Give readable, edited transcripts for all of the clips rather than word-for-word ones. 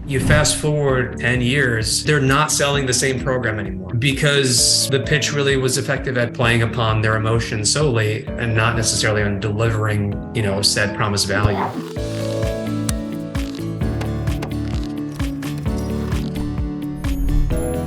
You fast forward 10 years, they're not selling the same program anymore because the pitch really was effective at playing upon their emotions solely and not necessarily on delivering, said promised value.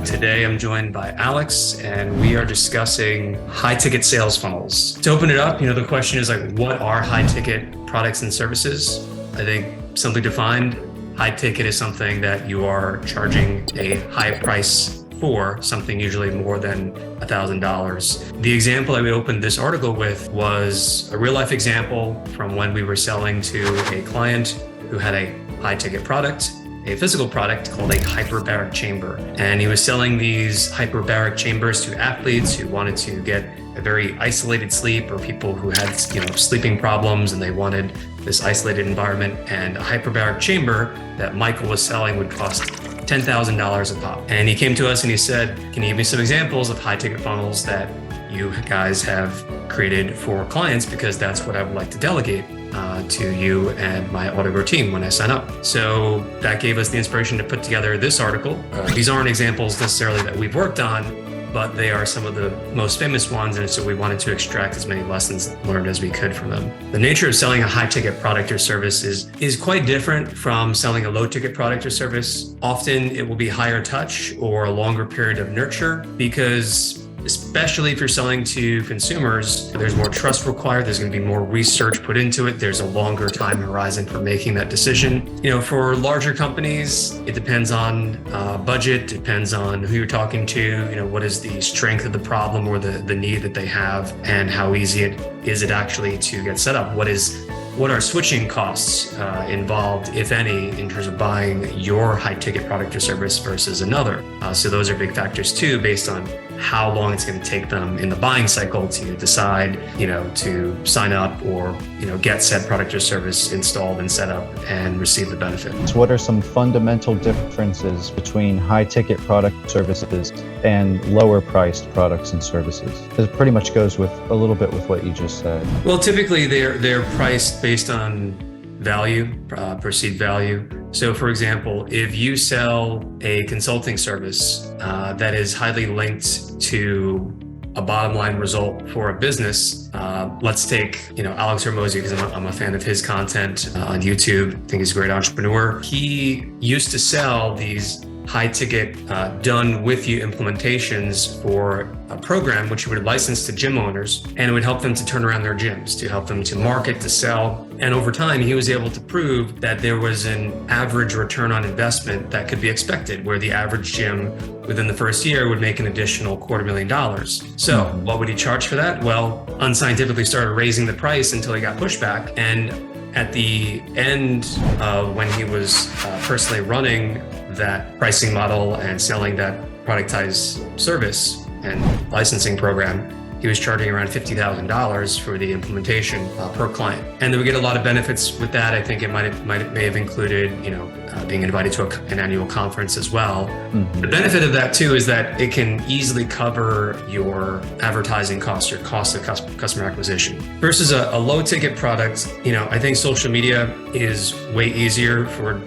Today, I'm joined by Alex, and we are discussing high-ticket sales funnels. To open it up, the question is what are high-ticket products and services? I think simply defined, high ticket is something that you are charging a high price for, something usually more than $1,000. The example that we opened this article with was a real life example from when we were selling to a client who had a high ticket product, a physical product called a hyperbaric chamber. And he was selling these hyperbaric chambers to athletes who wanted to get a very isolated sleep, or people who had sleeping problems and they wanted this isolated environment. And a hyperbaric chamber that Michael was selling would cost $10,000 a pop. And he came to us and he said, can you give me some examples of high ticket funnels that you guys have created for clients? Because that's what I would like to delegate to you and my Autogrow team when I sign up. So that gave us the inspiration to put together this article. These aren't examples necessarily that we've worked on, but they are some of the most famous ones, and so we wanted to extract as many lessons learned as we could from them. The nature of selling a high-ticket product or service is quite different from selling a low-ticket product or service. Often it will be higher touch or a longer period of nurture because, especially if you're selling to consumers, there's more trust required. There's going to be more research put into it. There's a longer time horizon for making that decision. For larger companies, it depends on budget, depends on who you're talking to, what is the strength of the problem or the need that they have, and how easy is it actually to get set up. What are switching costs involved, if any, in terms of buying your high-ticket product or service versus another? So those are big factors too, based on how long it's going to take them in the buying cycle to decide, to sign up or, get said product or service installed and set up and receive the benefit. So what are some fundamental differences between high-ticket product services and lower-priced products and services? Because it pretty much goes with a little bit with what you just said. Well, typically they're priced based on value, perceived value. So for example, if you sell a consulting service that is highly linked to a bottom line result for a business, let's take, Alex Hormozi, because I'm a fan of his content on YouTube. I think he's a great entrepreneur. He used to sell these high ticket done with you implementations for a program which would license to gym owners, and it would help them to turn around their gyms, to help them to market, to sell. And over time, he was able to prove that there was an average return on investment that could be expected, where the average gym within the first year would make an additional $250,000. So what would he charge for that? Well, unscientifically started raising the price until he got pushback. And at the end, when he was personally running that pricing model and selling that productized service and licensing program, he was charging around $50,000 for the implementation per client. And then we get a lot of benefits with that. I think it may have included, being invited to an annual conference as well. The benefit of that too is that it can easily cover your advertising costs, your cost of customer acquisition. Versus a low ticket product, I think social media is way easier for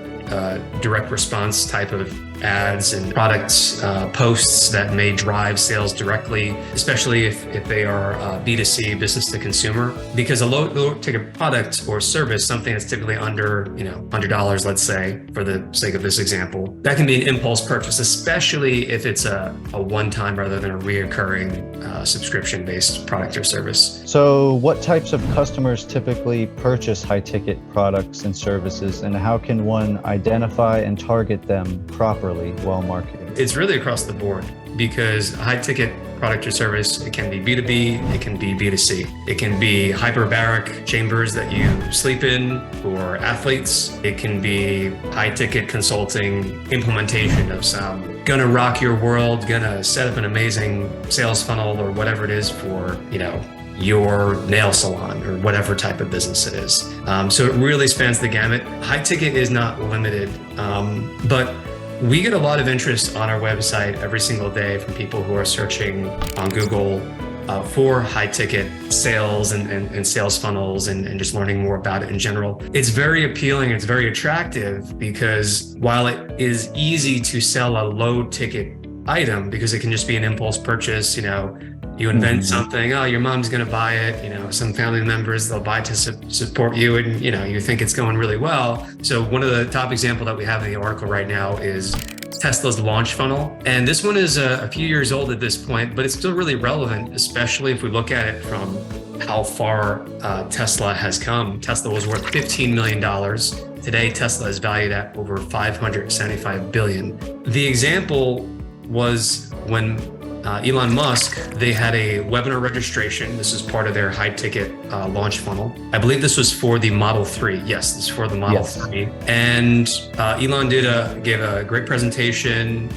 direct response type of ads and products, posts that may drive sales directly, especially if they are B2C, business to consumer. Because a low ticket product or service, something that's typically under $100, let's say, for the sake of this example, that can be an impulse purchase, especially if it's a one-time rather than a reoccurring subscription-based product or service. So what types of customers typically purchase high-ticket products and services, and how can one identify and target them properly while marketing? It's really across the board, because high-ticket product or service, it can be B2B, it can be B2C. It can be hyperbaric chambers that you sleep in for athletes. It can be high-ticket consulting implementation of some gonna rock your world, gonna set up an amazing sales funnel or whatever it is for, your nail salon or whatever type of business it is. So it really spans the gamut. High ticket is not limited, but we get a lot of interest on our website every single day from people who are searching on Google for high ticket sales and sales funnels and just learning more about it in general. It's very appealing. It's very attractive because while it is easy to sell a low ticket item because it can just be an impulse purchase, you invent something, oh, your mom's going to buy it, some family members, they'll buy it to support you, and you think it's going really well. So one of the top example that we have in the article right now is Tesla's launch funnel. And this one is a few years old at this point, but it's still really relevant, especially if we look at it from how far Tesla has come. Tesla was worth $15 million. Today, Tesla is valued at over $575 billion. The example was when Elon Musk, they had a webinar registration. This is part of their high ticket launch funnel. I believe this was for the Model 3. Yes, this is for the Model 3. And Elon gave a great presentation,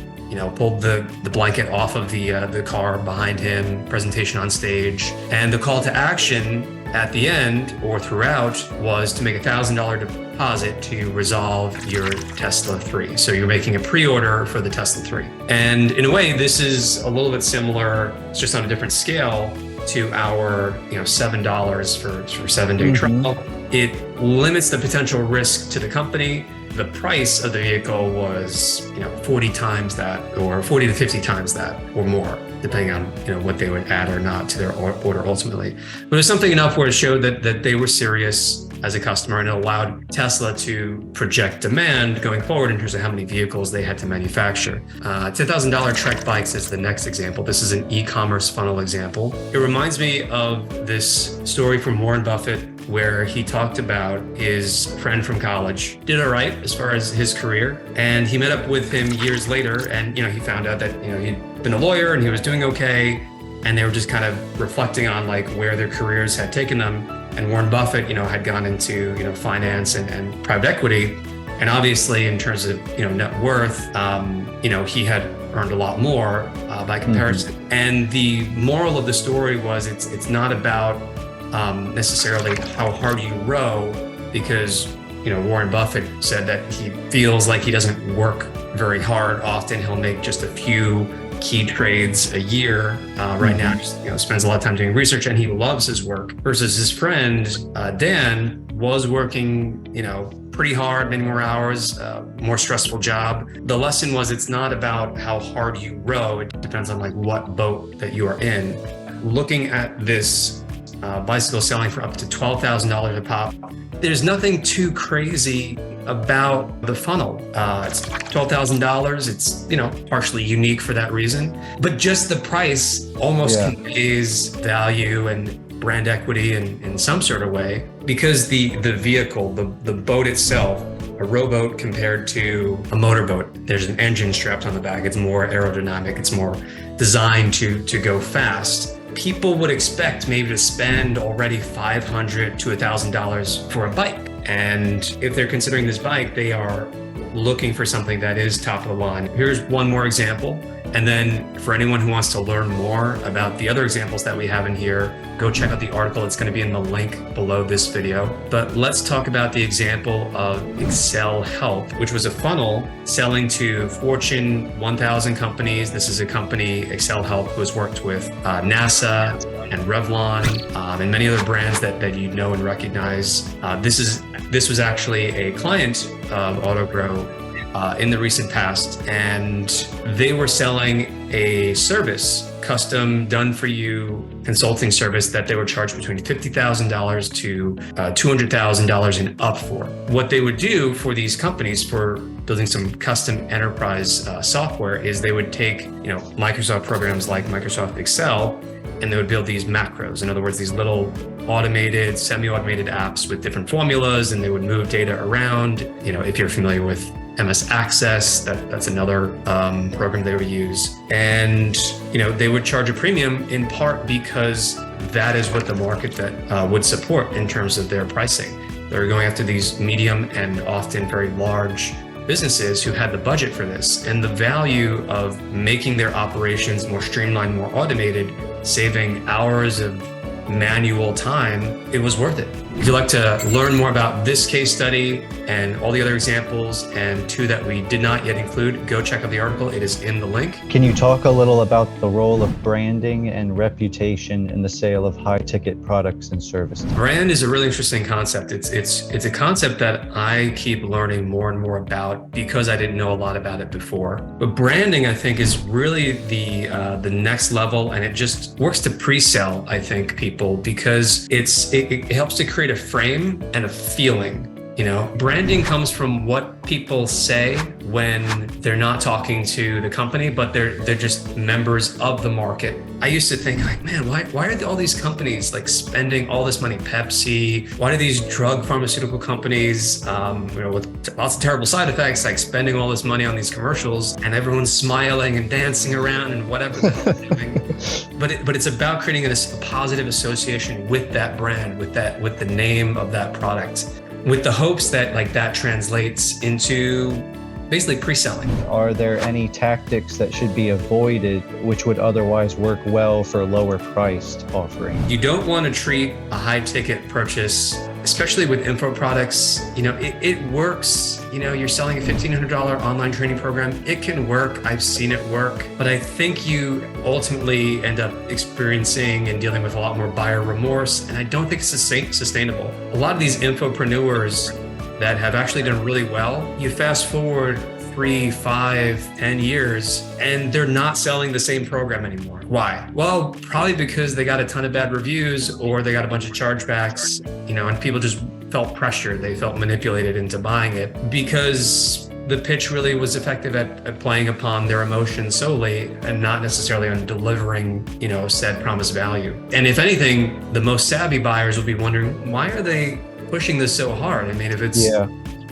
pulled the blanket off of the car behind him, presentation on stage. And the call to action at the end or throughout was to make a $1,000 deposit to resolve your Tesla 3. So you're making a pre-order for the Tesla 3. And in a way, this is a little bit similar, it's just on a different scale to our $7 for 7-day trial. It limits the potential risk to the company. The price of the vehicle was 40 times that, or 40 to 50 times that or more, depending on what they would add or not to their order ultimately. But it was something enough where it showed that they were serious as a customer, and it allowed Tesla to project demand going forward in terms of how many vehicles they had to manufacture. $10,000 Trek bikes is the next example. This is an e-commerce funnel example. It reminds me of this story from Warren Buffett, where he talked about his friend from college, did all right as far as his career. And he met up with him years later, and he found out that he'd been a lawyer and he was doing okay. And they were just kind of reflecting on where their careers had taken them. And Warren Buffett, had gone into finance and private equity. And obviously, in terms of net worth, he had earned a lot more by comparison. And the moral of the story was it's not about necessarily how hard you row, because Warren Buffett said that he feels like he doesn't work very hard. Often he'll make just a few key trades a year. Right now, just spends a lot of time doing research, and he loves his work. Versus his friend Dan was working, pretty hard, many more hours, more stressful job. The lesson was it's not about how hard you row. It depends on what boat that you are in. Looking at this bicycle selling for up to $12,000 a pop, there's nothing too crazy about the funnel. It's $12,000. It's, partially unique for that reason, but just the price almost conveys value and brand equity in some sort of way, because the vehicle, the boat itself, a rowboat compared to a motorboat, there's an engine strapped on the back. It's more aerodynamic. It's more designed to go fast. People would expect maybe to spend already $500 to $1,000 for a bike. And if they're considering this bike, they are looking for something that is top of the line. Here's one more example. And then for anyone who wants to learn more about the other examples that we have in here, go check out the article. It's going to be in the link below this video. But let's talk about the example of Excel Help, which was a funnel selling to Fortune 1000 companies. This is a company, Excel Help, who has worked with NASA and Revlon and many other brands that you know and recognize. This was actually a client of AutoGrow in the recent past, and they were selling a service, custom done for you consulting service that they were charged between $50,000 to $200,000 and up for. What they would do for these companies for building some custom enterprise software is they would take Microsoft programs like Microsoft Excel, and they would build these macros. In other words, these little automated, semi-automated apps with different formulas, and they would move data around. If you're familiar with MS Access, that's another program they would use. And they would charge a premium in part because that is what the market that would support in terms of their pricing. They're going after these medium and often very large businesses who had the budget for this, and the value of making their operations more streamlined, more automated, saving hours of manual time, it was worth it. If you'd like to learn more about this case study and all the other examples and two that we did not yet include, go check out the article. It is in the link. Can you talk a little about the role of branding and reputation in the sale of high-ticket products and services? Brand is a really interesting concept. It's a concept that I keep learning more and more about because I didn't know a lot about it before. But branding, I think, is really the next level, and it just works to pre-sell, I think, people, because it helps to create a frame and a feeling. You know, branding comes from what people say when they're not talking to the company, but they're just members of the market. I used to think like, man, why are all these companies like spending all this money? Pepsi, why do these drug pharmaceutical companies, with lots of terrible side effects, like spending all this money on these commercials, and everyone's smiling and dancing around and whatever they're doing. But it's about creating a positive association with that brand, with the name of that product, with the hopes that like that translates into basically pre-selling. Are there any tactics that should be avoided which would otherwise work well for lower priced offerings? You don't want to treat a high ticket purchase, especially with info products, it works. You're selling a $1,500 online training program. It can work. I've seen it work. But I think you ultimately end up experiencing and dealing with a lot more buyer remorse. And I don't think it's sustainable. A lot of these infopreneurs that have actually done really well, you fast forward 3, 5, 10 years, and they're not selling the same program anymore. Why? Well, probably because they got a ton of bad reviews or they got a bunch of chargebacks, and people just felt pressured. They felt manipulated into buying it because the pitch really was effective at playing upon their emotions solely and not necessarily on delivering, said promised value. And if anything, the most savvy buyers will be wondering, why are they pushing this so hard? I mean, if it's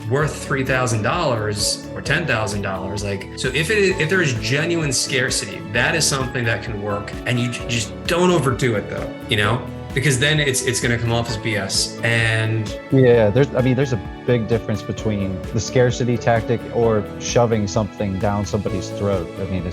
worth $3,000 or $10,000, so if there is genuine scarcity, that is something that can work, and you just don't overdo it though, because then it's going to come off as BS. And there's a big difference between the scarcity tactic or shoving something down somebody's throat. I mean,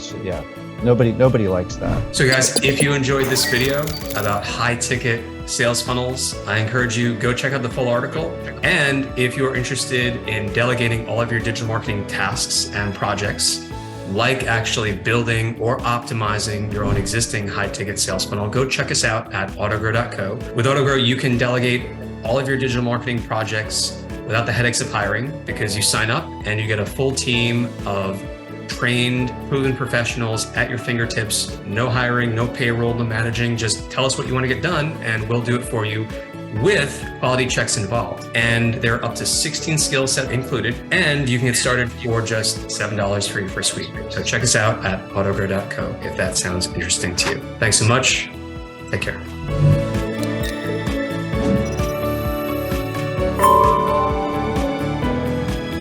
nobody likes that. So guys, if you enjoyed this video about high ticket sales funnels, I encourage you, go check out the full article. And if you're interested in delegating all of your digital marketing tasks and projects, like actually building or optimizing your own existing high ticket sales funnel, go check us out at autogrow.co. With Autogrow, you can delegate all of your digital marketing projects without the headaches of hiring, because you sign up and you get a full team of trained, proven professionals at your fingertips. No hiring, no payroll, no managing. Just tell us what you want to get done and we'll do it for you with quality checks involved. And there are up to 16 skill sets included, and you can get started for just $7 for your first week. So check us out at autogrow.co if that sounds interesting to you. Thanks so much. Take care.